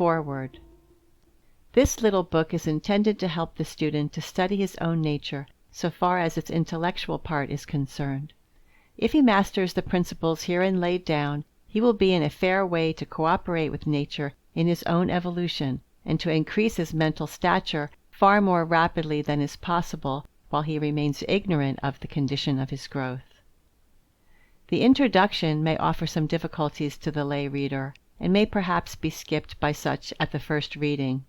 Foreword. This little book is intended to help the student to study his own nature so far as its intellectual part is concerned. If he masters the principles herein laid down, he will be in a fair way to cooperate with nature in his own evolution, and to increase his mental stature far more rapidly than is possible while he remains ignorant of the condition of his growth. The introduction may offer some difficulties to the lay reader, and may perhaps be skipped by such at the first reading.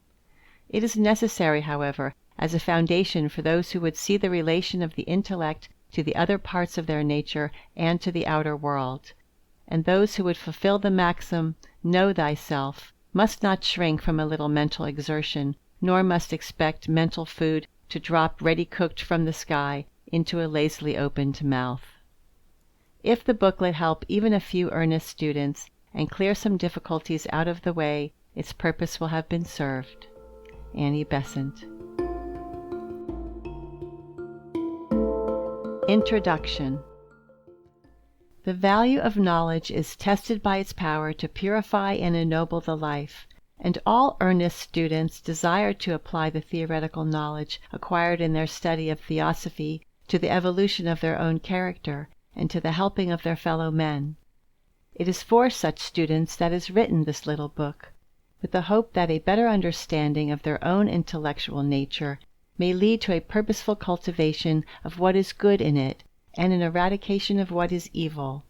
It is necessary, however, as a foundation for those who would see the relation of the intellect to the other parts of their nature and to the outer world, and those who would fulfill the maxim, "Know thyself," must not shrink from a little mental exertion, nor must expect mental food to drop ready cooked from the sky into a lazily opened mouth. If the booklet help even a few earnest students, and clear some difficulties out of the way, its purpose will have been served. Annie Besant. Introduction. The value of knowledge is tested by its power to purify and ennoble the life, and all earnest students desire to apply the theoretical knowledge acquired in their study of theosophy to the evolution of their own character and to the helping of their fellow men. It is for such students that is written this little book, with the hope that a better understanding of their own intellectual nature may lead to a purposeful cultivation of what is good in it and an eradication of what is evil.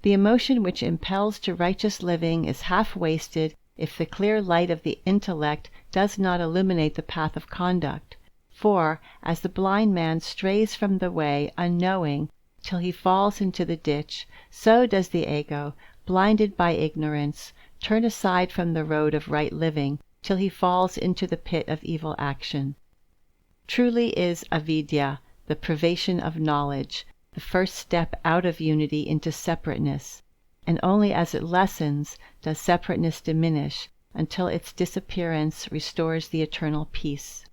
The emotion which impels to righteous living is half wasted if the clear light of the intellect does not illuminate the path of conduct, for, as the blind man strays from the way unknowing till he falls into the ditch, so does the ego, blinded by ignorance, turn aside from the road of right living till he falls into the pit of evil action. Truly is avidya, the privation of knowledge, the first step out of unity into separateness, and only as it lessens does separateness diminish until its disappearance restores the eternal peace.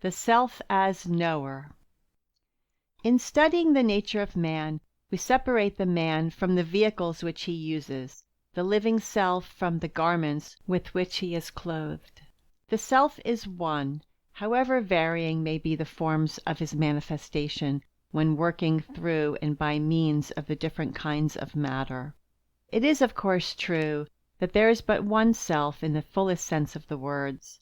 The Self as Knower. In studying the nature of man, we separate the man from the vehicles which he uses, the living self from the garments with which he is clothed. The self is one, however varying may be the forms of his manifestation when working through and by means of the different kinds of matter. It is of course true that there is but one self in the fullest sense of the words,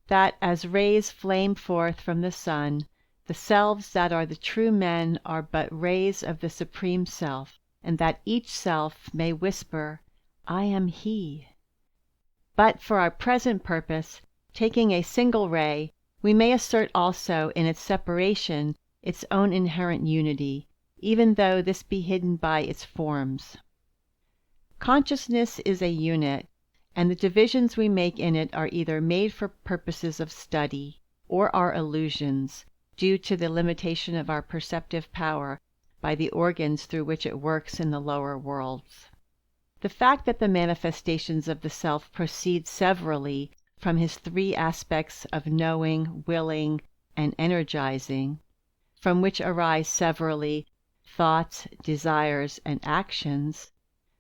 that as rays flame forth from the sun, the selves that are the true men are but rays of the Supreme Self, and that each self may whisper, "I am he." But for our present purpose, taking a single ray, we may assert also in its separation its own inherent unity, even though this be hidden by its forms. Consciousness is a unit, and the divisions we make in it are either made for purposes of study, or are illusions, due to the limitation of our perceptive power by the organs through which it works in the lower worlds. The fact that the manifestations of the self proceed severally from his three aspects of knowing, willing, and energizing, from which arise severally thoughts, desires, and actions,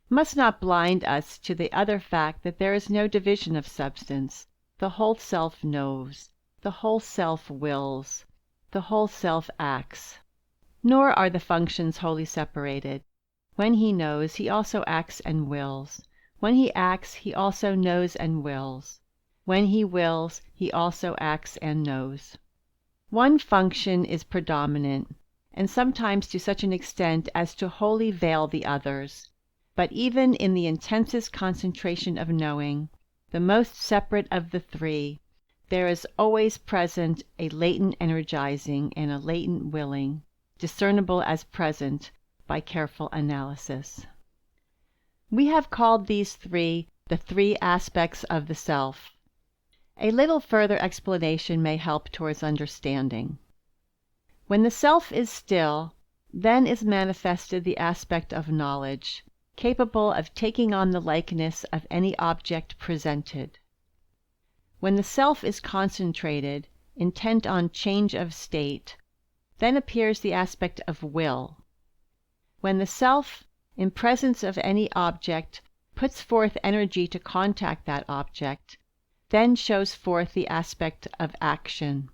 must not blind us to the other fact that there is no division of substance. The whole self knows, the whole self wills, the whole self acts. Nor are the functions wholly separated. When he knows, he also acts and wills. When he acts, he also knows and wills. When he wills, he also acts and knows. One function is predominant, and sometimes to such an extent as to wholly veil the others. But even in the intensest concentration of knowing, the most separate of the three, there is always present a latent energizing and a latent willing, discernible as present by careful analysis. We have called these three the three aspects of the self. A little further explanation may help towards understanding. When the self is still, then is manifested the aspect of knowledge, capable of taking on the likeness of any object presented. When the self is concentrated, intent on change of state, then appears the aspect of will. When the self, in presence of any object, puts forth energy to contact that object, then shows forth the aspect of action.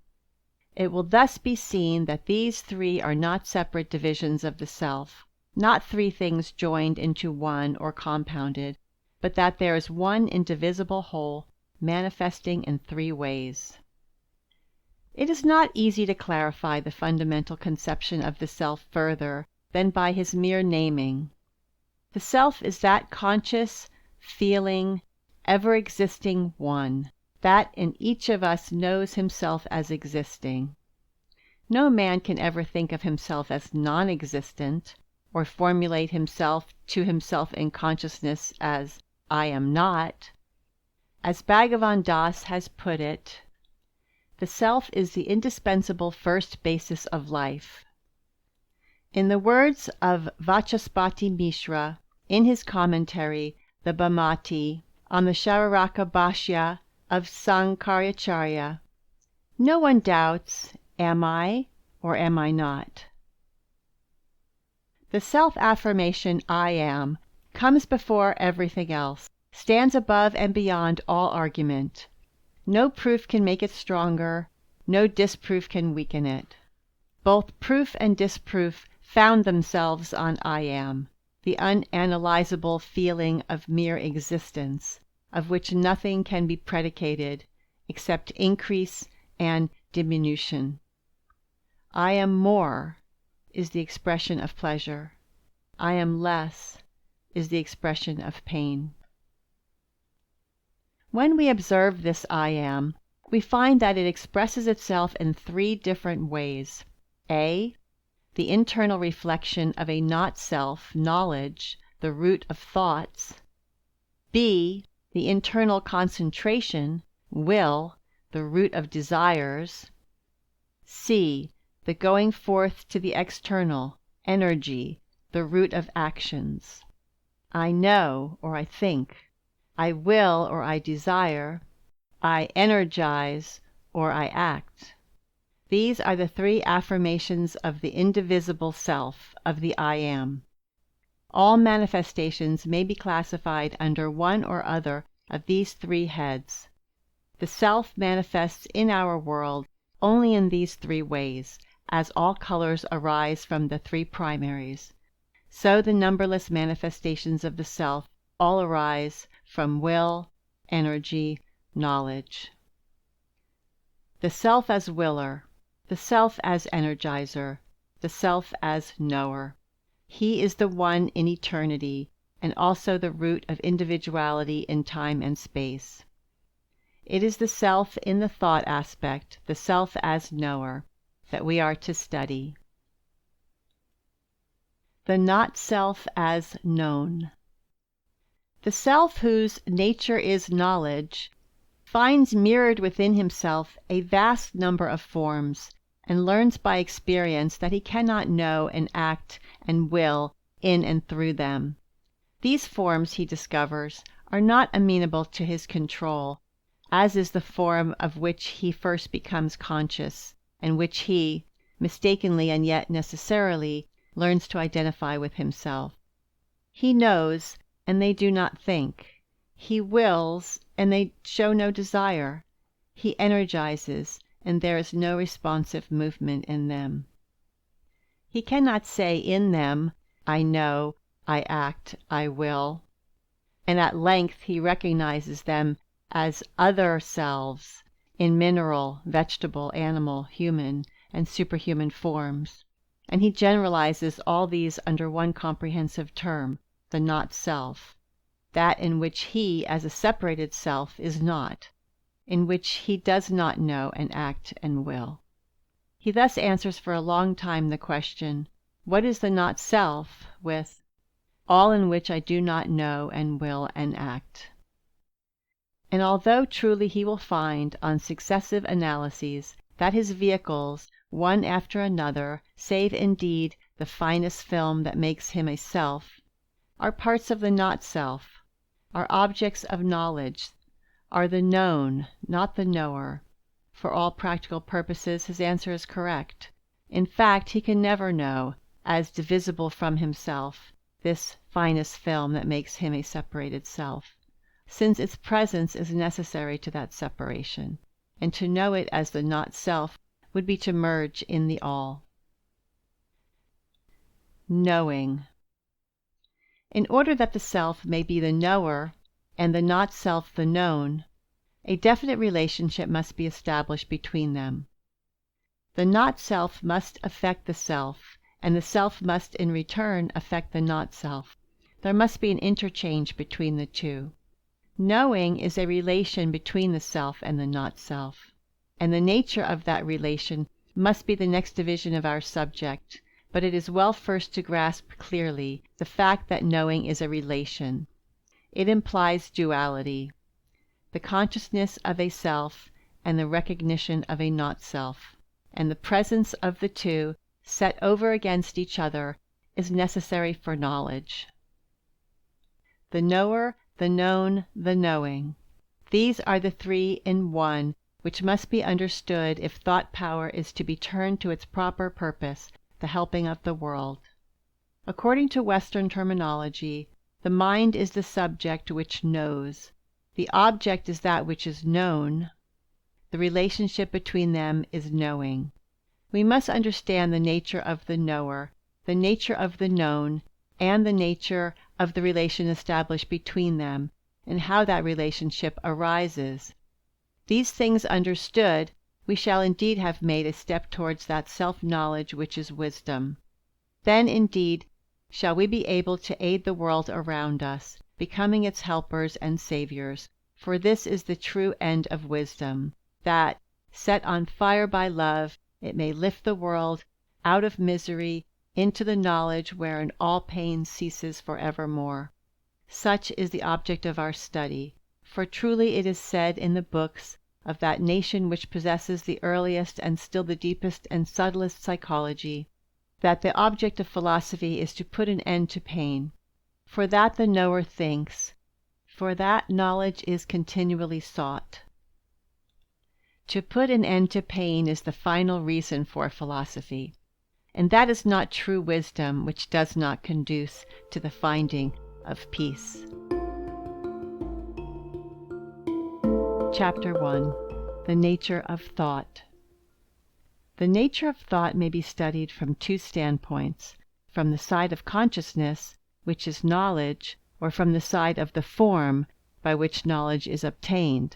It will thus be seen that these three are not separate divisions of the self, not three things joined into one or compounded, but that there is one indivisible whole manifesting in three ways. It is not easy to clarify the fundamental conception of the self further than by his mere naming. The self is that conscious, feeling, ever-existing one, that in each of us knows himself as existing. No man can ever think of himself as non-existent, or formulate himself to himself in consciousness as I am not. As Bhagavan Das has put it, the self is the indispensable first basis of life. In the words of Vachaspati Mishra, in his commentary, the Bhamati, on the Chararaka Bhashya of Sankaracharya, no one doubts, am I or am I not? The self-affirmation I am comes before everything else, stands above and beyond all argument. No proof can make it stronger, no disproof can weaken it. Both proof and disproof found themselves on I am, the unanalyzable feeling of mere existence, of which nothing can be predicated except increase and diminution. I am more is the expression of pleasure. I am less is the expression of pain. When we observe this I am, we find that it expresses itself in three different ways. A. The internal reflection of a not-self, knowledge, the root of thoughts. B. The internal concentration, will, the root of desires. C. The going forth to the external, energy, the root of actions. I know, or I think. I will, or I desire. I energize, or I act. These are the three affirmations of the indivisible self, of the I am. All manifestations may be classified under one or other of these three heads. The self manifests in our world only in these three ways, as all colors arise from the three primaries. So the numberless manifestations of the self all arise from will, energy, knowledge. The self as willer, the self as energizer, the self as knower. He is the one in eternity, and also the root of individuality in time and space. It is the self in the thought aspect, the self as knower, that we are to study. The not-self as known. The self whose nature is knowledge finds mirrored within himself a vast number of forms, and learns by experience that he cannot know and act and will in and through them. These forms, he discovers, are not amenable to his control, as is the form of which he first becomes conscious, and which he, mistakenly and yet necessarily, learns to identify with himself. He knows, and they do not think. He wills, and they show no desire. He energizes, and there is no responsive movement in them. He cannot say in them, I know, I act, I will. And at length he recognizes them as other selves in mineral, vegetable, animal, human, and superhuman forms. And he generalizes all these under one comprehensive term, the not-self, that in which he as a separated self is not, in which he does not know and act and will. He thus answers for a long time the question, what is the not-self, with all in which I do not know and will and act. And although truly he will find, on successive analyses, that his vehicles, one after another, save indeed the finest film that makes him a self, are parts of the not-self, are objects of knowledge, are the known, not the knower. For all practical purposes his answer is correct. In fact, he can never know, as divisible from himself, this finest film that makes him a separated self, since its presence is necessary to that separation, and to know it as the not-self would be to merge in the all. Knowing. In order that the self may be the knower and the not-self the known, a definite relationship must be established between them. The not-self must affect the self, and the self must in return affect the not-self. There must be an interchange between the two. Knowing is a relation between the self and the not-self, and the nature of that relation must be the next division of our subject, but it is well first to grasp clearly the fact that knowing is a relation. It implies duality, the consciousness of a self and the recognition of a not-self, and the presence of the two, set over against each other, is necessary for knowledge. The knower, the known, the knowing. These are the three in one, which must be understood if thought power is to be turned to its proper purpose, the helping of the world. According to Western terminology, the mind is the subject which knows. The object is that which is known. The relationship between them is knowing. We must understand the nature of the knower, the nature of the known, and the nature of the relation established between them, and how that relationship arises. These things understood, we shall indeed have made a step towards that self-knowledge which is wisdom. Then indeed shall we be able to aid the world around us, becoming its helpers and saviors, for this is the true end of wisdom, that, set on fire by love, it may lift the world out of misery into the knowledge wherein all pain ceases for evermore. Such is the object of our study, for truly it is said in the books of that nation which possesses the earliest and still the deepest and subtlest psychology, that the object of philosophy is to put an end to pain. For that the knower thinks, for that knowledge is continually sought. To put an end to pain is the final reason for philosophy, and that is not true wisdom which does not conduce to the finding of peace. Chapter 1. The Nature of Thought. The nature of thought may be studied from two standpoints, from the side of consciousness, which is knowledge, or from the side of the form by which knowledge is obtained,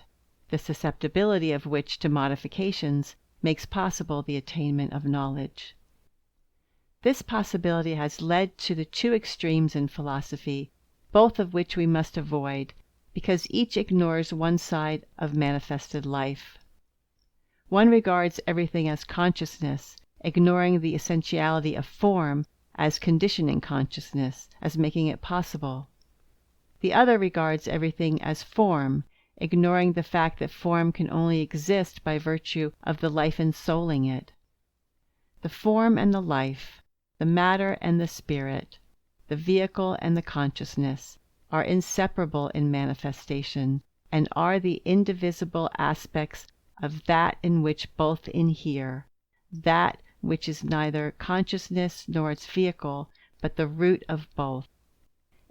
the susceptibility of which to modifications makes possible the attainment of knowledge. This possibility has led to the two extremes in philosophy, both of which we must avoid, because each ignores one side of manifested life. One regards everything as consciousness, ignoring the essentiality of form as conditioning consciousness, as making it possible. The other regards everything as form, ignoring the fact that form can only exist by virtue of the life ensouling it. The form and the life, the matter and the spirit, the vehicle and the consciousness, are inseparable in manifestation, and are the indivisible aspects of that in which both inhere, that which is neither consciousness nor its vehicle, but the root of both.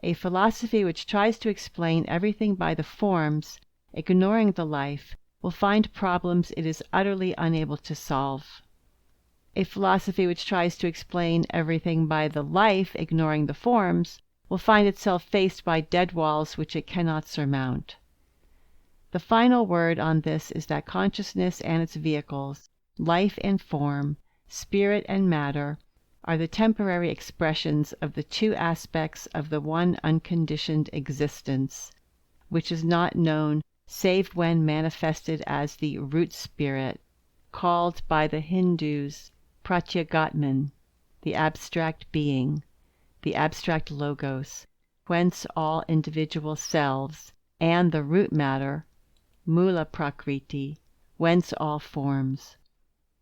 A philosophy which tries to explain everything by the forms, ignoring the life, will find problems it is utterly unable to solve. A philosophy which tries to explain everything by the life, ignoring the forms, will find itself faced by dead walls which it cannot surmount. The final word on this is that consciousness and its vehicles, life and form, spirit and matter, are the temporary expressions of the two aspects of the one unconditioned existence, which is not known save when manifested as the root spirit, called by the Hindus Pratyagatman, the abstract being, the abstract logos, whence all individual selves, and the root matter, Mula Prakriti, whence all forms.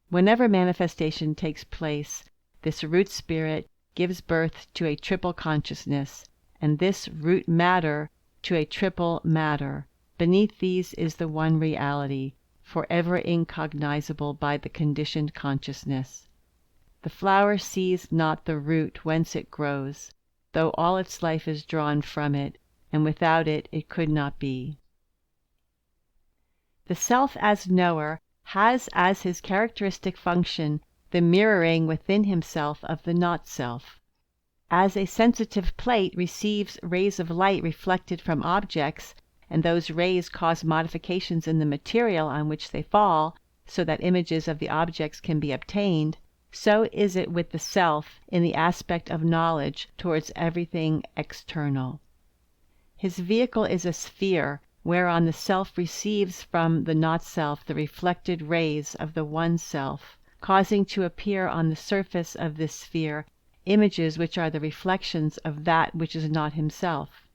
Whenever manifestation takes place, this root spirit gives birth to a triple consciousness, and this root matter to a triple matter. Beneath these is the one reality, forever incognizable by the conditioned consciousness. The flower sees not the root whence it grows, though all its life is drawn from it, and without it it could not be. The self as knower has as his characteristic function the mirroring within himself of the not-self. As a sensitive plate receives rays of light reflected from objects, and those rays cause modifications in the material on which they fall, so that images of the objects can be obtained, so is it with the self in the aspect of knowledge towards everything external. His vehicle is a sphere, whereon the self receives from the not-self the reflected rays of the one self, causing to appear on the surface of this sphere images which are the reflections of that which is not himself.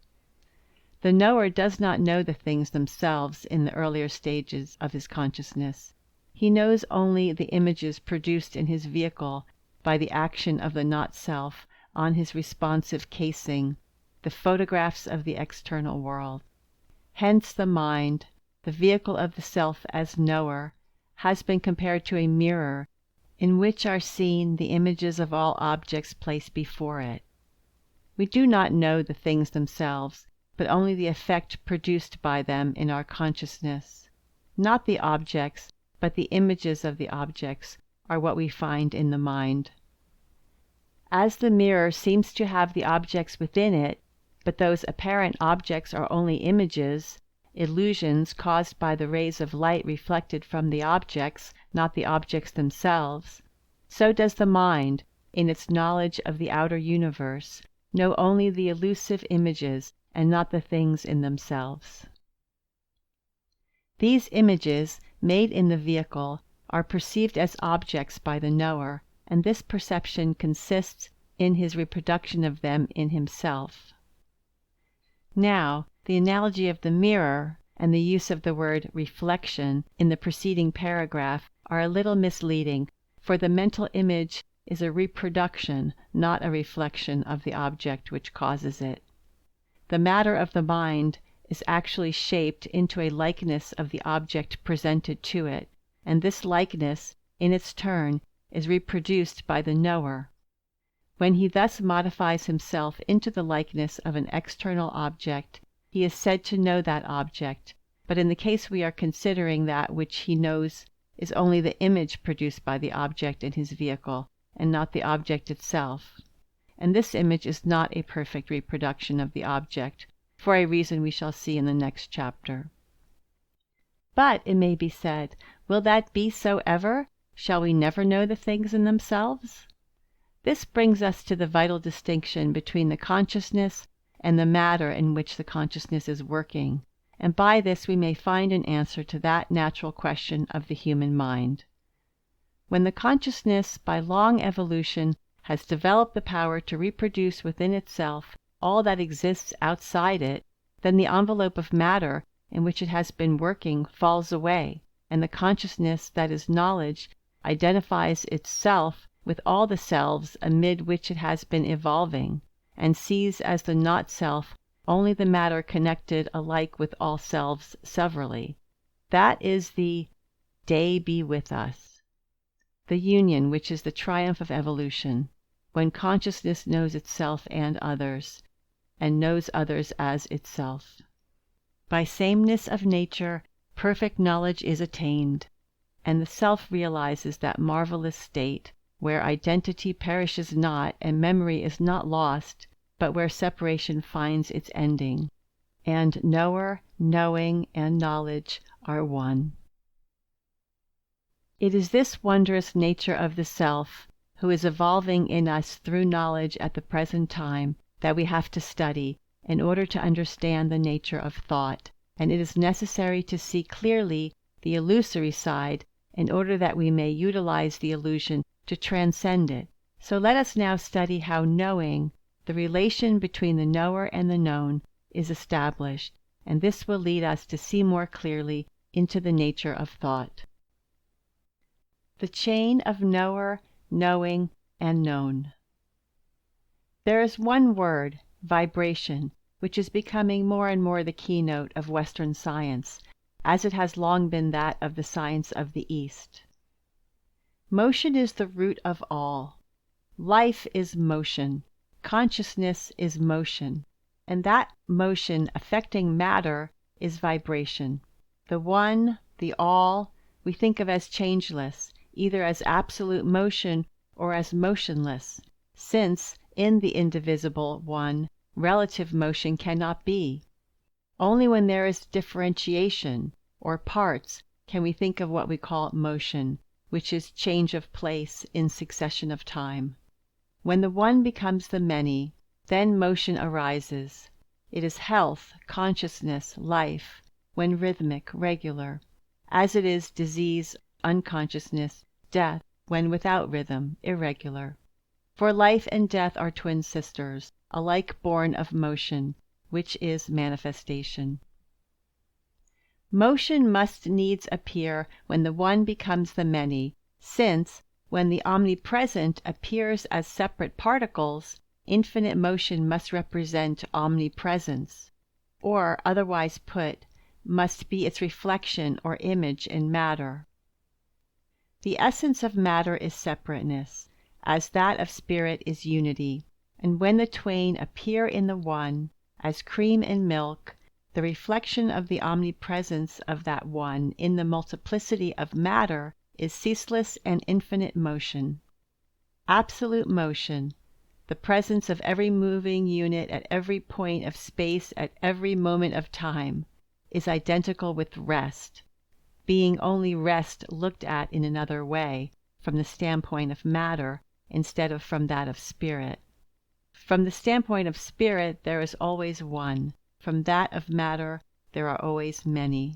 The knower does not know the things themselves in the earlier stages of his consciousness. He knows only the images produced in his vehicle by the action of the not-self on his responsive casing, the photographs of the external world. Hence the mind, the vehicle of the self as knower, has been compared to a mirror in which are seen the images of all objects placed before it. We do not know the things themselves, but only the effect produced by them in our consciousness. Not the objects, but the images of the objects are what we find in the mind. As the mirror seems to have the objects within it, but those apparent objects are only images, illusions caused by the rays of light reflected from the objects, not the objects themselves, so does the mind, in its knowledge of the outer universe, know only the elusive images and not the things in themselves. These images, made in the vehicle, are perceived as objects by the knower, and this perception consists in his reproduction of them in himself. Now, the analogy of the mirror, and the use of the word reflection in the preceding paragraph are a little misleading, for the mental image is a reproduction, not a reflection of the object which causes it. The matter of the mind is actually shaped into a likeness of the object presented to it, and this likeness, in its turn, is reproduced by the knower. When he thus modifies himself into the likeness of an external object, he is said to know that object, but in the case we are considering, that which he knows is only the image produced by the object in his vehicle, and not the object itself. And this image is not a perfect reproduction of the object, for a reason we shall see in the next chapter. But, it may be said, will that be so ever? Shall we never know the things in themselves? This brings us to the vital distinction between the consciousness and the matter in which the consciousness is working, and by this we may find an answer to that natural question of the human mind. When the consciousness, by long evolution, has developed the power to reproduce within itself all that exists outside it, then the envelope of matter in which it has been working falls away, and the consciousness that is knowledge identifies itself with all the selves amid which it has been evolving, and sees as the not-self only the matter connected alike with all selves severally. That is the day be with us, the union which is the triumph of evolution, when consciousness knows itself and others, and knows others as itself. By sameness of nature, perfect knowledge is attained, and the self realizes that marvelous state, where identity perishes not and memory is not lost, but where separation finds its ending, and knower, knowing, and knowledge are one. It is this wondrous nature of the self, who is evolving in us through knowledge at the present time, that we have to study, in order to understand the nature of thought, and it is necessary to see clearly the illusory side, in order that we may utilize the illusion to transcend it. So let us now study how knowing, the relation between the knower and the known, is established, and this will lead us to see more clearly into the nature of thought. The chain of knower, knowing, and known. There is one word, vibration, which is becoming more and more the keynote of Western science, as it has long been that of the science of the East. Motion is the root of all. Life is motion. Consciousness is motion, and that motion affecting matter is vibration. The one, the all, we think of as changeless, either as absolute motion or as motionless, since in the indivisible one, relative motion cannot be. Only when there is differentiation, or parts, can we think of what we call motion, which is change of place in succession of time. When the one becomes the many, then motion arises. It is health, consciousness, life, when rhythmic, regular, as it is disease, unconsciousness, death, when without rhythm, irregular. For life and death are twin sisters, alike born of motion, which is manifestation. Motion must needs appear when the one becomes the many, since, when the omnipresent appears as separate particles, infinite motion must represent omnipresence, or, otherwise put, must be its reflection or image in matter. The essence of matter is separateness, as that of spirit is unity, and when the twain appear in the one, as cream and milk, the reflection of the omnipresence of that one in the multiplicity of matter is ceaseless and infinite motion. Absolute motion, the presence of every moving unit at every point of space at every moment of time, is identical with rest, being only rest looked at in another way, from the standpoint of matter instead of from that of spirit. From the standpoint of spirit there is always one, from that of matter there are always many.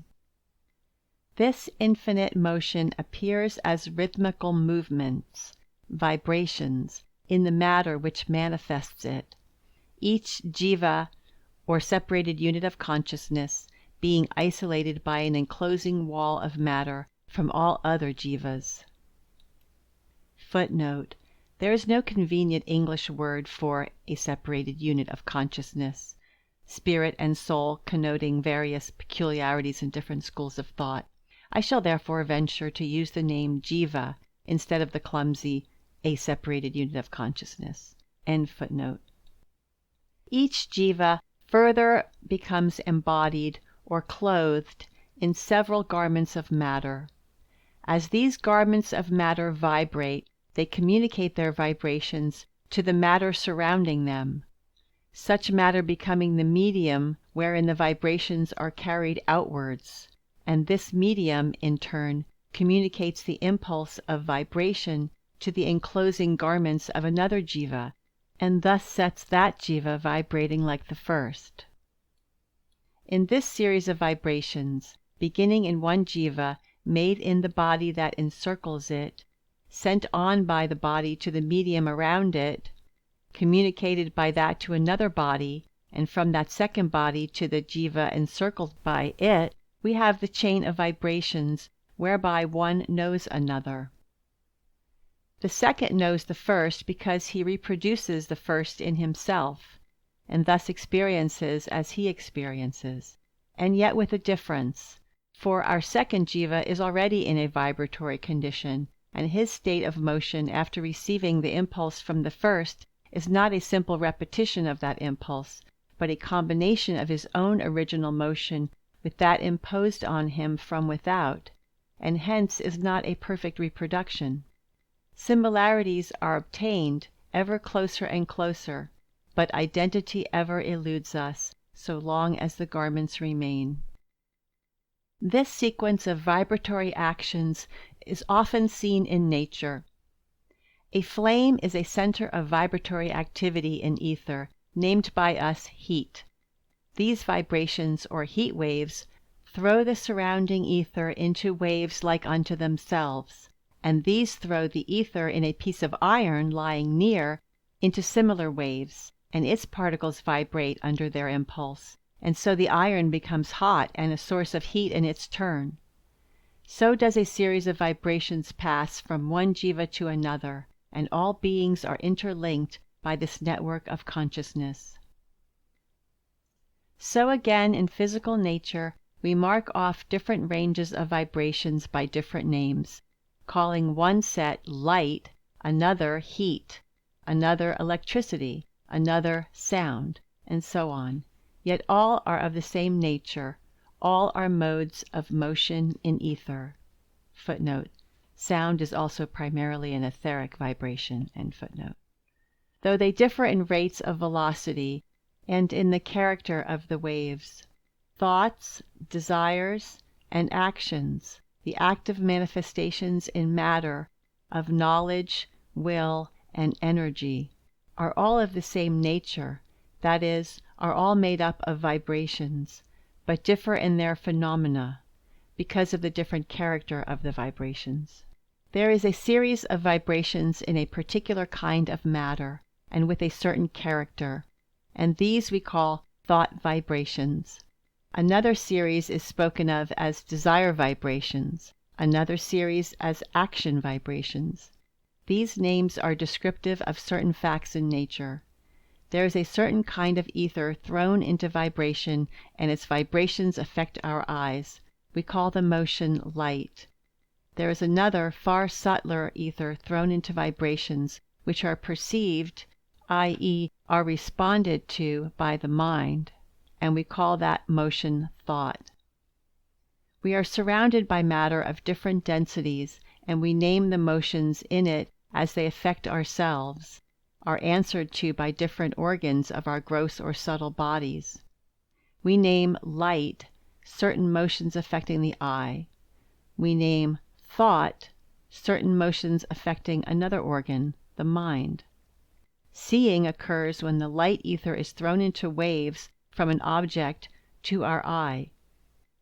This infinite motion appears as rhythmical movements, vibrations, in the matter which manifests it, each jiva, or separated unit of consciousness, being isolated by an enclosing wall of matter from all other jivas. Footnote: there is no convenient English word for a separated unit of consciousness, spirit and soul connoting various peculiarities in different schools of thought. I shall therefore venture to use the name jiva instead of the clumsy a separated unit of consciousness. End footnote. Each jiva further becomes embodied or clothed in several garments of matter. As these garments of matter vibrate, they communicate their vibrations to the matter surrounding them, such matter becoming the medium wherein the vibrations are carried outwards, and this medium, in turn, communicates the impulse of vibration to the enclosing garments of another jiva, and thus sets that jiva vibrating like the first. In this series of vibrations, beginning in one jiva, made in the body that encircles it, sent on by the body to the medium around it, communicated by that to another body, and from that second body to the jiva encircled by it, we have the chain of vibrations whereby one knows another. The second knows the first because he reproduces the first in himself, and thus experiences as he experiences, and yet with a difference, for our second jiva is already in a vibratory condition, and his state of motion after receiving the impulse from the first is not a simple repetition of that impulse, but a combination of his own original motion with that imposed on him from without, and hence is not a perfect reproduction. Similarities are obtained ever closer and closer, but identity ever eludes us, so long as the garments remain. This sequence of vibratory actions is often seen in nature. A flame is a center of vibratory activity in ether, named by us heat. These vibrations, or heat waves, throw the surrounding ether into waves like unto themselves, and these throw the ether in a piece of iron lying near into similar waves, and its particles vibrate under their impulse, and so the iron becomes hot and a source of heat in its turn. So does a series of vibrations pass from one jiva to another, and all beings are interlinked by this network of consciousness. So again in physical nature we mark off different ranges of vibrations by different names, calling one set light, another heat, another electricity, another sound, and so on. Yet all are of the same nature, all are modes of motion in ether. Footnote. Sound is also primarily an etheric vibration. End footnote. Though they differ in rates of velocity and in the character of the waves. Thoughts, desires, and actions, the active manifestations in matter of knowledge, will, and energy, are all of the same nature, that is, are all made up of vibrations, but differ in their phenomena, because of the different character of the vibrations. There is a series of vibrations in a particular kind of matter, and with a certain character, and these we call thought vibrations. Another series is spoken of as desire vibrations, another series as action vibrations. These names are descriptive of certain facts in nature. There is a certain kind of ether thrown into vibration, and its vibrations affect our eyes. We call the motion light. There is another far subtler ether thrown into vibrations, which are perceived, i.e., are responded to by the mind, and we call that motion thought. We are surrounded by matter of different densities, and we name the motions in it as they affect ourselves, are answered to by different organs of our gross or subtle bodies. We name light certain motions affecting the eye. We name thought certain motions affecting another organ, the mind. Seeing occurs when the light ether is thrown into waves from an object to our eye.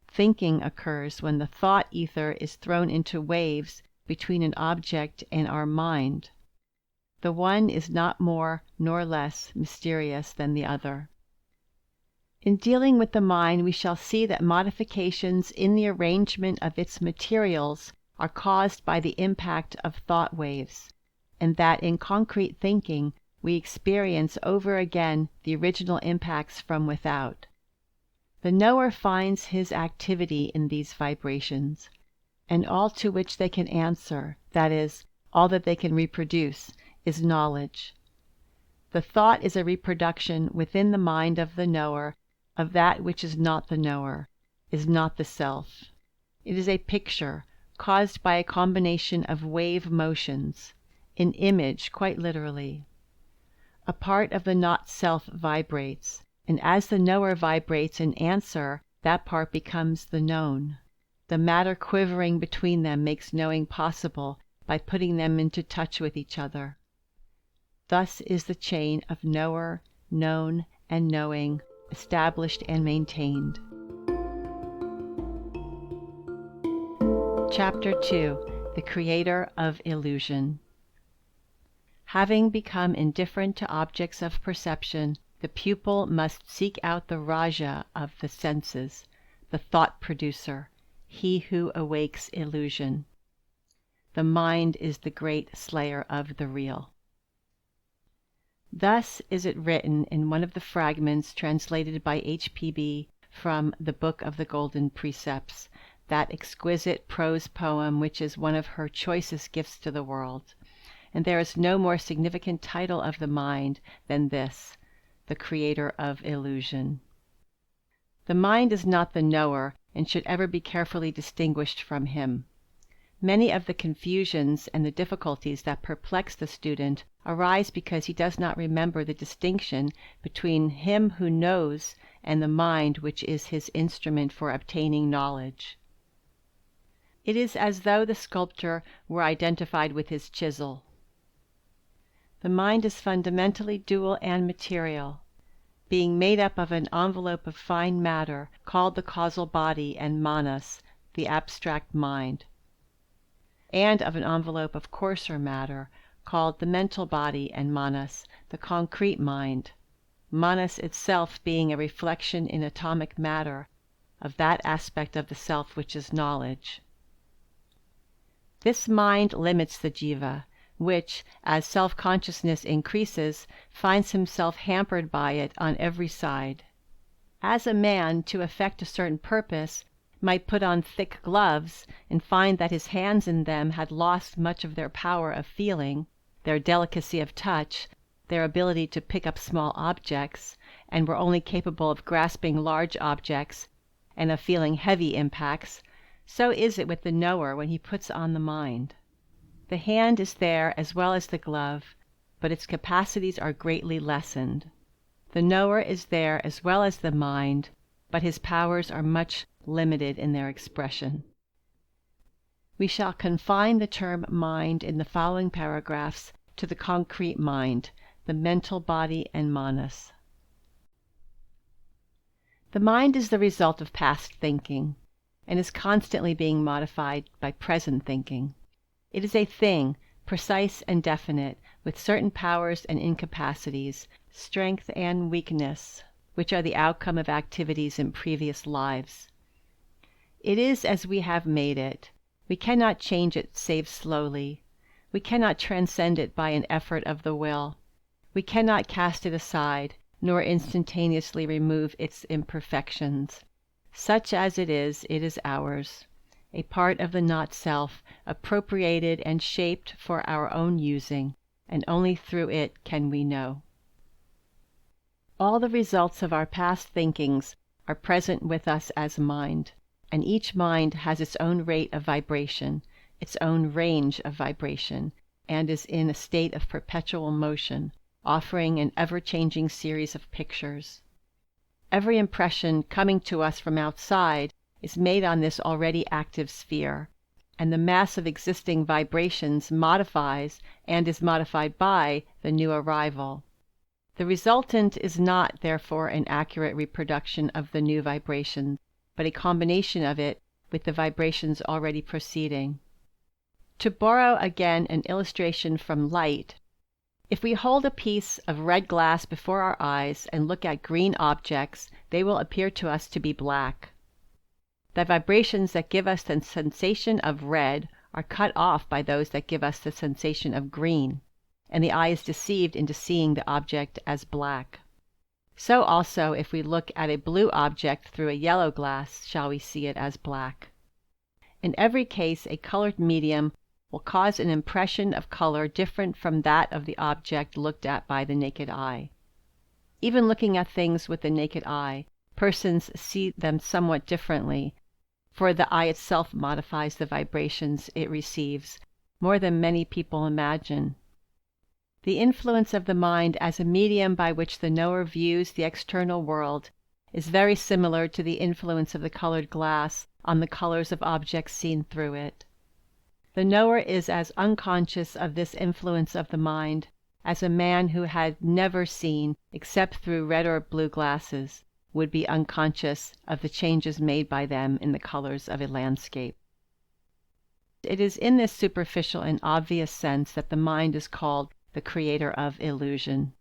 Thinking occurs when the thought ether is thrown into waves between an object and our mind. The one is not more nor less mysterious than the other. In dealing with the mind, we shall see that modifications in the arrangement of its materials are caused by the impact of thought waves, and that in concrete thinking we experience over again the original impacts from without. The knower finds his activity in these vibrations, and all to which they can answer, that is, all that they can reproduce, is knowledge. The thought is a reproduction within the mind of the knower of that which is not the knower, is not the self. It is a picture, caused by a combination of wave motions, an image quite literally. A part of the not-self vibrates, and as the knower vibrates in answer, that part becomes the known. The matter quivering between them makes knowing possible by putting them into touch with each other. Thus is the chain of knower, known, and knowing established and maintained. Chapter 2. The Creator of Illusion. Having become indifferent to objects of perception, the pupil must seek out the Raja of the senses, the thought producer, he who awakes illusion. The mind is the great slayer of the real. Thus is it written in one of the fragments translated by H.P.B. from the Book of the Golden Precepts, that exquisite prose poem which is one of her choicest gifts to the world. And there is no more significant title of the mind than this, the Creator of Illusion. The mind is not the knower, and should ever be carefully distinguished from him. Many of the confusions and the difficulties that perplex the student arise because he does not remember the distinction between him who knows and the mind which is his instrument for obtaining knowledge. It is as though the sculptor were identified with his chisel. The mind is fundamentally dual and material, being made up of an envelope of fine matter called the causal body and manas, the abstract mind, and of an envelope of coarser matter called the mental body and manas, the concrete mind, manas itself being a reflection in atomic matter of that aspect of the self which is knowledge. This mind limits the jiva, which, as self-consciousness increases, finds himself hampered by it on every side. As a man, to effect a certain purpose, might put on thick gloves and find that his hands in them had lost much of their power of feeling, their delicacy of touch, their ability to pick up small objects, and were only capable of grasping large objects and of feeling heavy impacts, so is it with the knower when he puts on the mind. The hand is there as well as the glove, but its capacities are greatly lessened. The knower is there as well as the mind, but his powers are much limited in their expression. We shall confine the term mind in the following paragraphs to the concrete mind, the mental body and manas. The mind is the result of past thinking, and is constantly being modified by present thinking. It is a thing, precise and definite, with certain powers and incapacities, strength and weakness, which are the outcome of activities in previous lives. It is as we have made it. We cannot change it save slowly. We cannot transcend it by an effort of the will. We cannot cast it aside, nor instantaneously remove its imperfections. Such as it is ours, a part of the not-self, appropriated and shaped for our own using, and only through it can we know. All the results of our past thinkings are present with us as mind, and each mind has its own rate of vibration, its own range of vibration, and is in a state of perpetual motion, offering an ever-changing series of pictures. Every impression coming to us from outside is made on this already active sphere, and the mass of existing vibrations modifies and is modified by the new arrival. The resultant is not, therefore, an accurate reproduction of the new vibration, but a combination of it with the vibrations already preceding. To borrow again an illustration from light, if we hold a piece of red glass before our eyes and look at green objects, they will appear to us to be black. The vibrations that give us the sensation of red are cut off by those that give us the sensation of green, and the eye is deceived into seeing the object as black. So also if we look at a blue object through a yellow glass, shall we see it as black. In every case, a colored medium will cause an impression of color different from that of the object looked at by the naked eye. Even looking at things with the naked eye, persons see them somewhat differently, for the eye itself modifies the vibrations it receives more than many people imagine. The influence of the mind as a medium by which the knower views the external world is very similar to the influence of the colored glass on the colors of objects seen through it. The knower is as unconscious of this influence of the mind as a man who had never seen, except through red or blue glasses, would be unconscious of the changes made by them in the colors of a landscape. It is in this superficial and obvious sense that the mind is called the creator of illusion.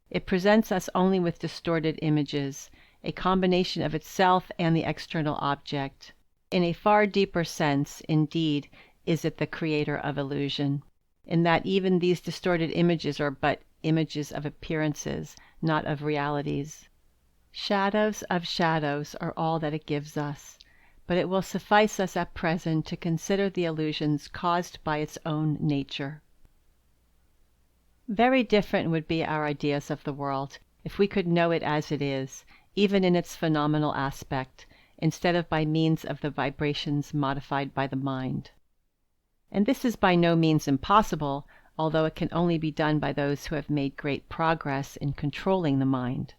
It presents us only with distorted images, a combination of itself and the external object. In a far deeper sense, indeed, is it the creator of illusion, in that even these distorted images are but images of appearances, not of realities. Shadows of shadows are all that it gives us, but it will suffice us at present to consider the illusions caused by its own nature. Very different would be our ideas of the world if we could know it as it is, even in its phenomenal aspect, instead of by means of the vibrations modified by the mind. And this is by no means impossible, although it can only be done by those who have made great progress in controlling the mind.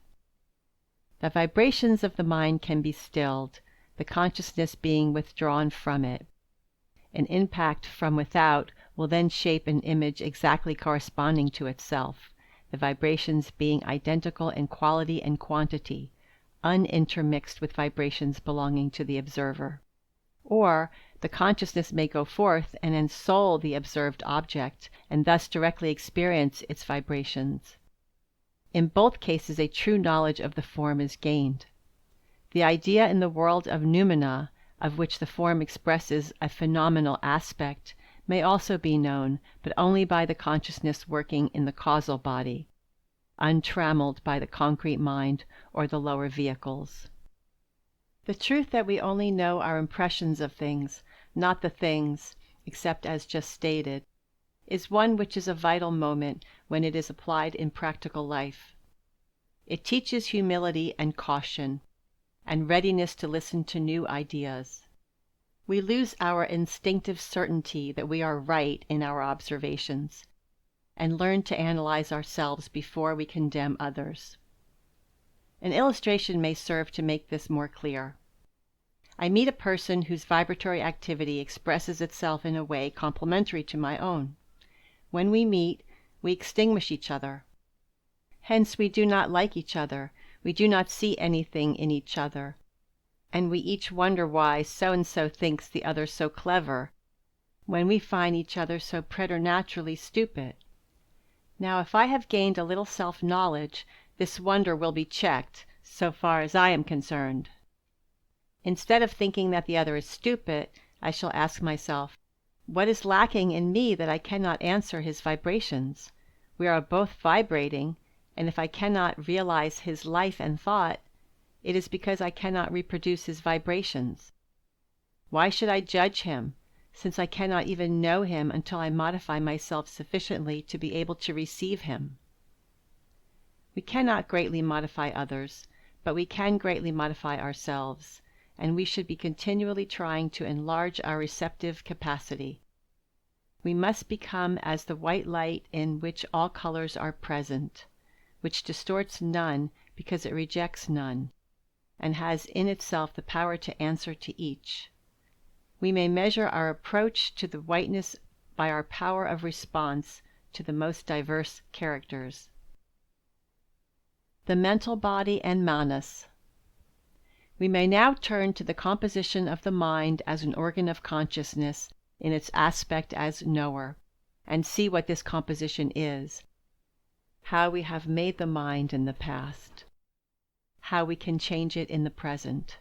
The vibrations of the mind can be stilled, the consciousness being withdrawn from it. An impact from without will then shape an image exactly corresponding to itself, the vibrations being identical in quality and quantity, unintermixed with vibrations belonging to the observer. Or the consciousness may go forth and ensoul the observed object, and thus directly experience its vibrations. In both cases a true knowledge of the form is gained. The idea in the world of noumena, of which the form expresses a phenomenal aspect, may also be known, but only by the consciousness working in the causal body, untrammeled by the concrete mind or the lower vehicles. The truth that we only know our impressions of things, not the things, except as just stated, is one which is a vital moment when it is applied in practical life. It teaches humility and caution, and readiness to listen to new ideas. We lose our instinctive certainty that we are right in our observations, and learn to analyze ourselves before we condemn others. An illustration may serve to make this more clear. I meet a person whose vibratory activity expresses itself in a way complementary to my own. When we meet, we extinguish each other. Hence we do not like each other, we do not see anything in each other, and we each wonder why so-and-so thinks the other so clever, when we find each other so preternaturally stupid. Now, if I have gained a little self-knowledge, this wonder will be checked, so far as I am concerned. Instead of thinking that the other is stupid, I shall ask myself, what is lacking in me that I cannot answer his vibrations? We are both vibrating, and if I cannot realize his life and thought, it is because I cannot reproduce his vibrations. Why should I judge him, since I cannot even know him until I modify myself sufficiently to be able to receive him? We cannot greatly modify others, but we can greatly modify ourselves, and we should be continually trying to enlarge our receptive capacity. We must become as the white light in which all colors are present, which distorts none because it rejects none, and has in itself the power to answer to each. We may measure our approach to the whiteness by our power of response to the most diverse characters. The mental body and manas. We may now turn to the composition of the mind as an organ of consciousness in its aspect as knower, and see what this composition is, how we have made the mind in the past, how we can change it in the present.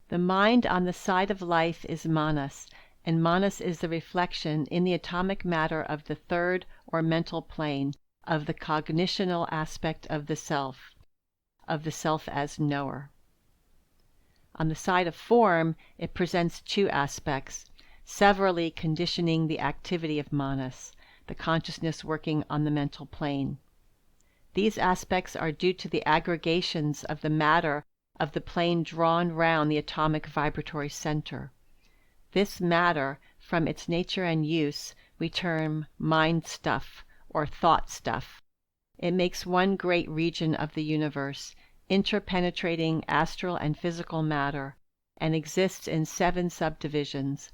The mind on the side of life is manas, and manas is the reflection in the atomic matter of the third or mental plane of the cognitional aspect of the self as knower. On the side of form, it presents two aspects, severally conditioning the activity of manas, the consciousness working on the mental plane. These aspects are due to the aggregations of the matter of the plane drawn round the atomic vibratory center. This matter, from its nature and use, we term mind stuff or thought stuff. It makes one great region of the universe, interpenetrating astral and physical matter, and exists in 7 subdivisions,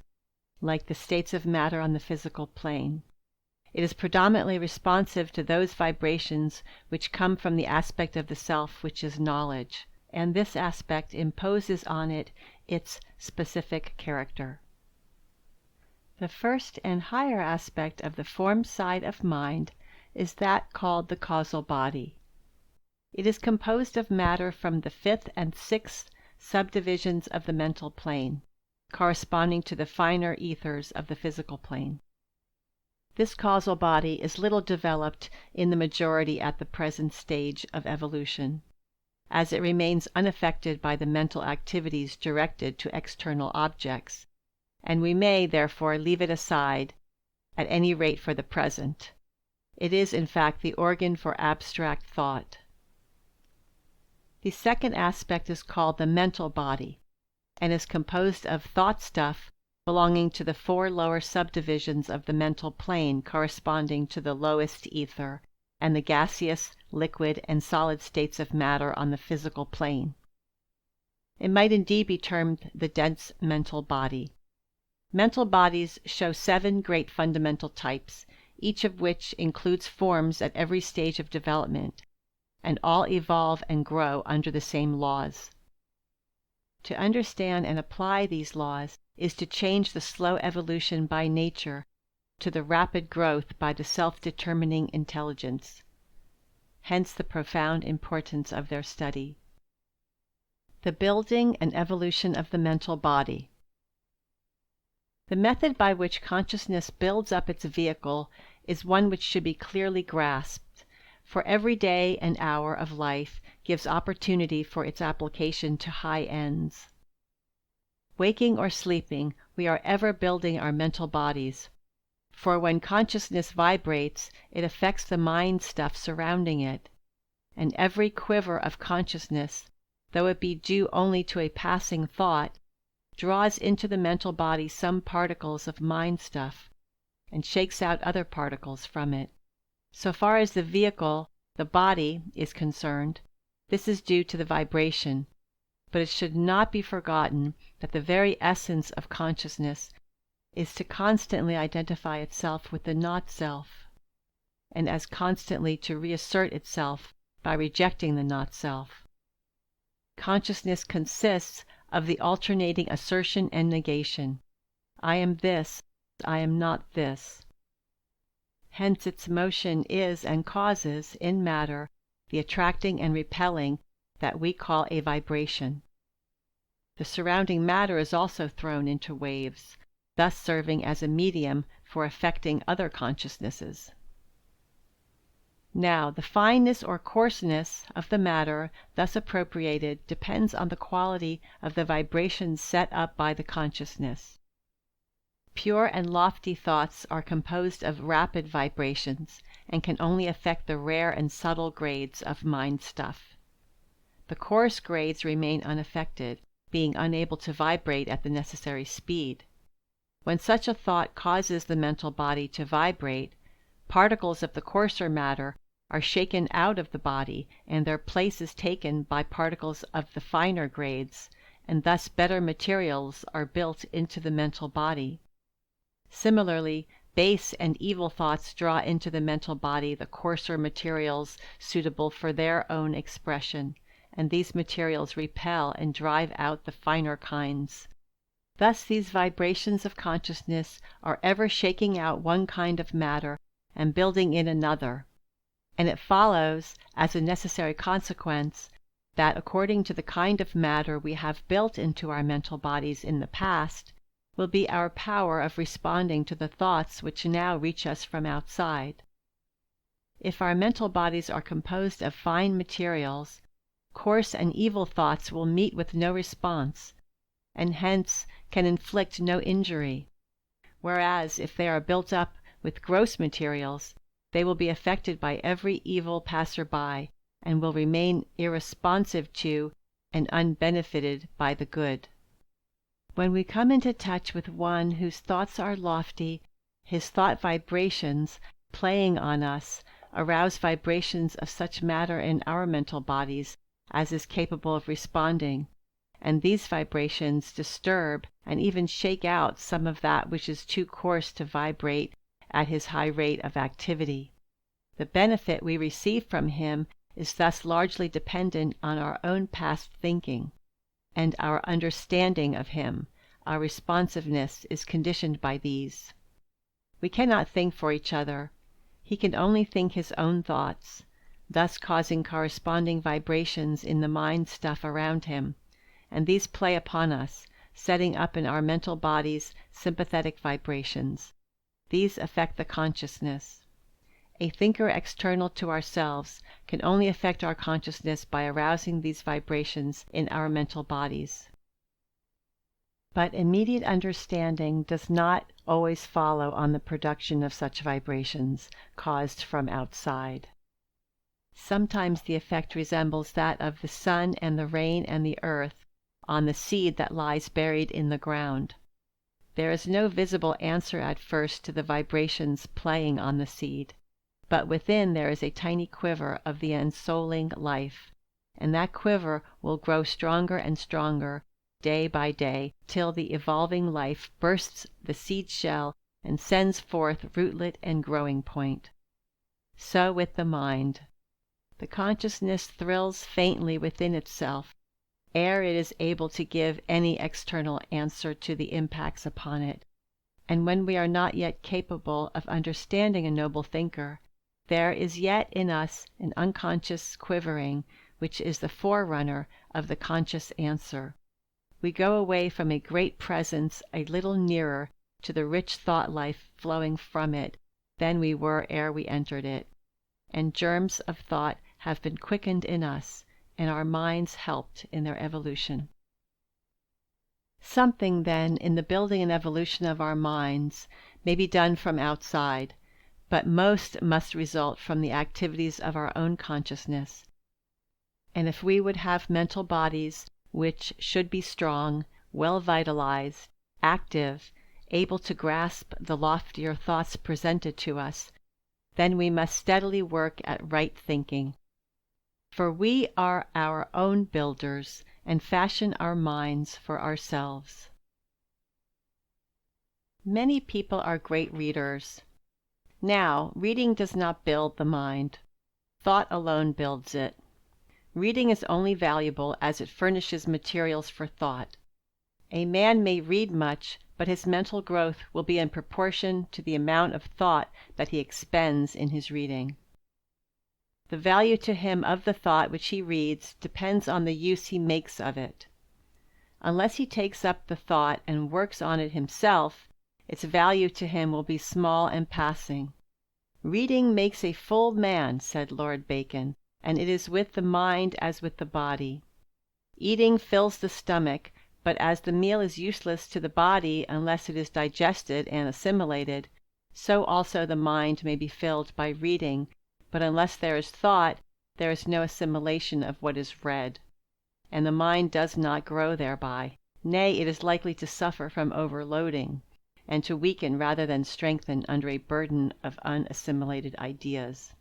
like the states of matter on the physical plane. It is predominantly responsive to those vibrations which come from the aspect of the self which is knowledge, and this aspect imposes on it its specific character. The first and higher aspect of the form side of mind is that called the causal body. It is composed of matter from the 5th and 6th subdivisions of the mental plane, corresponding to the finer ethers of the physical plane. This causal body is little developed in the majority at the present stage of evolution, as it remains unaffected by the mental activities directed to external objects, and we may, therefore, leave it aside, at any rate for the present. It is, in fact, the organ for abstract thought. The second aspect is called the mental body, and is composed of thought stuff belonging to the 4 lower subdivisions of the mental plane corresponding to the lowest ether, and the gaseous, liquid, and solid states of matter on the physical plane. It might indeed be termed the dense mental body. Mental bodies show 7 great fundamental types, each of which includes forms at every stage of development, and all evolve and grow under the same laws. To understand and apply these laws is to change the slow evolution by nature to the rapid growth by the self-determining intelligence. Hence the profound importance of their study. The building and evolution of the mental body. The method by which consciousness builds up its vehicle is one which should be clearly grasped, for every day and hour of life gives opportunity for its application to high ends. Waking or sleeping, we are ever building our mental bodies. For when consciousness vibrates, it affects the mind stuff surrounding it, and every quiver of consciousness, though it be due only to a passing thought, draws into the mental body some particles of mind stuff, and shakes out other particles from it. So far as the vehicle, the body, is concerned, this is due to the vibration, but it should not be forgotten that the very essence of consciousness is to constantly identify itself with the not-self, and as constantly to reassert itself by rejecting the not-self. Consciousness consists of the alternating assertion and negation. I am this, I am not this. Hence its motion is and causes, in matter, the attracting and repelling that we call a vibration. The surrounding matter is also thrown into waves, thus serving as a medium for affecting other consciousnesses. Now, the fineness or coarseness of the matter thus appropriated depends on the quality of the vibrations set up by the consciousness. Pure and lofty thoughts are composed of rapid vibrations, and can only affect the rare and subtle grades of mind stuff. The coarse grades remain unaffected, being unable to vibrate at the necessary speed. When such a thought causes the mental body to vibrate, particles of the coarser matter are shaken out of the body, and their place is taken by particles of the finer grades, and thus better materials are built into the mental body. Similarly, base and evil thoughts draw into the mental body the coarser materials suitable for their own expression, and these materials repel and drive out the finer kinds. Thus these vibrations of consciousness are ever shaking out one kind of matter and building in another, and it follows, as a necessary consequence, that according to the kind of matter we have built into our mental bodies in the past, will be our power of responding to the thoughts which now reach us from outside. If our mental bodies are composed of fine materials, coarse and evil thoughts will meet with no response, and hence can inflict no injury, whereas if they are built up with gross materials, they will be affected by every evil passer-by, and will remain irresponsive to and unbenefited by the good. When we come into touch with one whose thoughts are lofty, his thought vibrations, playing on us, arouse vibrations of such matter in our mental bodies as is capable of responding, and these vibrations disturb and even shake out some of that which is too coarse to vibrate at his high rate of activity. The benefit we receive from him is thus largely dependent on our own past thinking, and our understanding of him, our responsiveness, is conditioned by these. We cannot think for each other. He can only think his own thoughts, thus causing corresponding vibrations in the mind stuff around him, and these play upon us, setting up in our mental bodies sympathetic vibrations. These affect the consciousness. A thinker external to ourselves can only affect our consciousness by arousing these vibrations in our mental bodies. But immediate understanding does not always follow on the production of such vibrations caused from outside. Sometimes the effect resembles that of the sun and the rain and the earth on the seed that lies buried in the ground. There is no visible answer at first to the vibrations playing on the seed, but within there is a tiny quiver of the ensouling life, and that quiver will grow stronger and stronger day by day till the evolving life bursts the seed shell and sends forth rootlet and growing point. So with the mind. The consciousness thrills faintly within itself ere it is able to give any external answer to the impacts upon it, and when we are not yet capable of understanding a noble thinker, there is yet in us an unconscious quivering which is the forerunner of the conscious answer. We go away from a great presence a little nearer to the rich thought life flowing from it than we were ere we entered it, and germs of thought have been quickened in us, and our minds helped in their evolution. Something, then, in the building and evolution of our minds may be done from outside, but most must result from the activities of our own consciousness. And if we would have mental bodies which should be strong, well vitalized, active, able to grasp the loftier thoughts presented to us, then we must steadily work at right thinking. For we are our own builders and fashion our minds for ourselves. Many people are great readers. Now, reading does not build the mind. Thought alone builds it. Reading is only valuable as it furnishes materials for thought. A man may read much, but his mental growth will be in proportion to the amount of thought that he expends in his reading. The value to him of the thought which he reads depends on the use he makes of it. Unless he takes up the thought and works on it himself, its value to him will be small and passing. Reading makes a full man, said Lord Bacon, and it is with the mind as with the body. Eating fills the stomach, but as the meal is useless to the body unless it is digested and assimilated, so also the mind may be filled by reading, but unless there is thought, there is no assimilation of what is read, and the mind does not grow thereby. Nay, it is likely to suffer from overloading, and to weaken rather than strengthen under a burden of unassimilated ideas.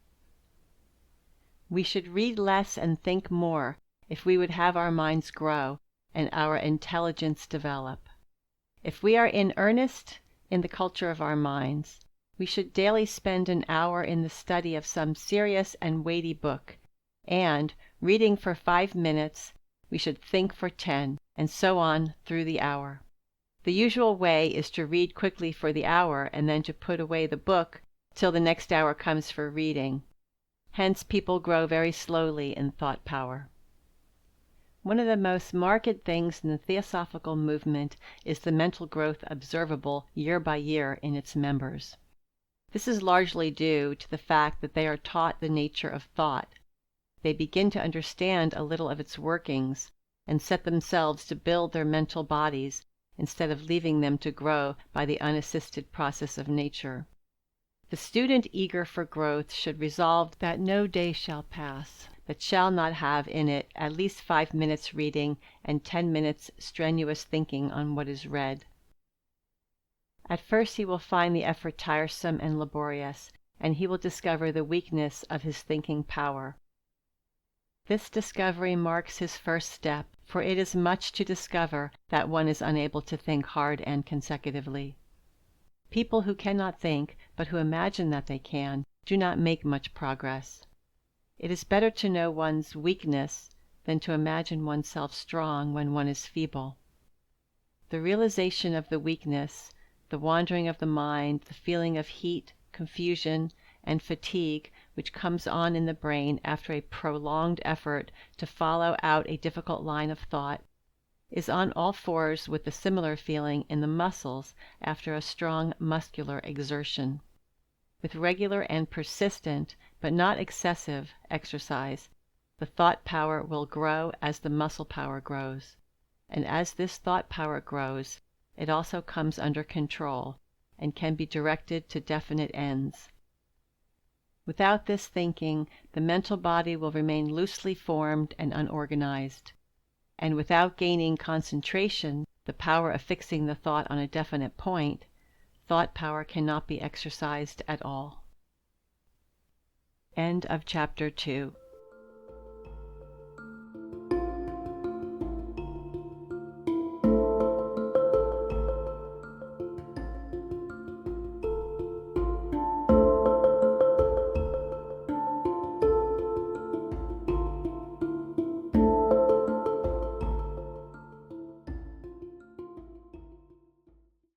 We should read less and think more if we would have our minds grow and our intelligence develop. If we are in earnest in the culture of our minds, we should daily spend an hour in the study of some serious and weighty book, and, reading for 5 minutes, we should think for 10, and so on through the hour. The usual way is to read quickly for the hour and then to put away the book till the next hour comes for reading. Hence people grow very slowly in thought power. One of the most marked things in the Theosophical movement is the mental growth observable year by year in its members. This is largely due to the fact that they are taught the nature of thought. They begin to understand a little of its workings, and set themselves to build their mental bodies, instead of leaving them to grow by the unassisted process of nature. The student eager for growth should resolve that no day shall pass that shall not have in it at least 5 minutes reading and 10 minutes strenuous thinking on what is read. At first he will find the effort tiresome and laborious, and he will discover the weakness of his thinking power. This discovery marks his first step, for it is much to discover that one is unable to think hard and consecutively. People who cannot think, but who imagine that they can, do not make much progress. It is better to know one's weakness than to imagine oneself strong when one is feeble. The realization of the weakness, the wandering of the mind, the feeling of heat, confusion, and fatigue which comes on in the brain after a prolonged effort to follow out a difficult line of thought, is on all fours with the similar feeling in the muscles after a strong muscular exertion. With regular and persistent, but not excessive, exercise, the thought power will grow as the muscle power grows, and as this thought power grows, it also comes under control, and can be directed to definite ends. Without this thinking, the mental body will remain loosely formed and unorganized, and without gaining concentration, the power of fixing the thought on a definite point, thought power cannot be exercised at all. End of chapter 2.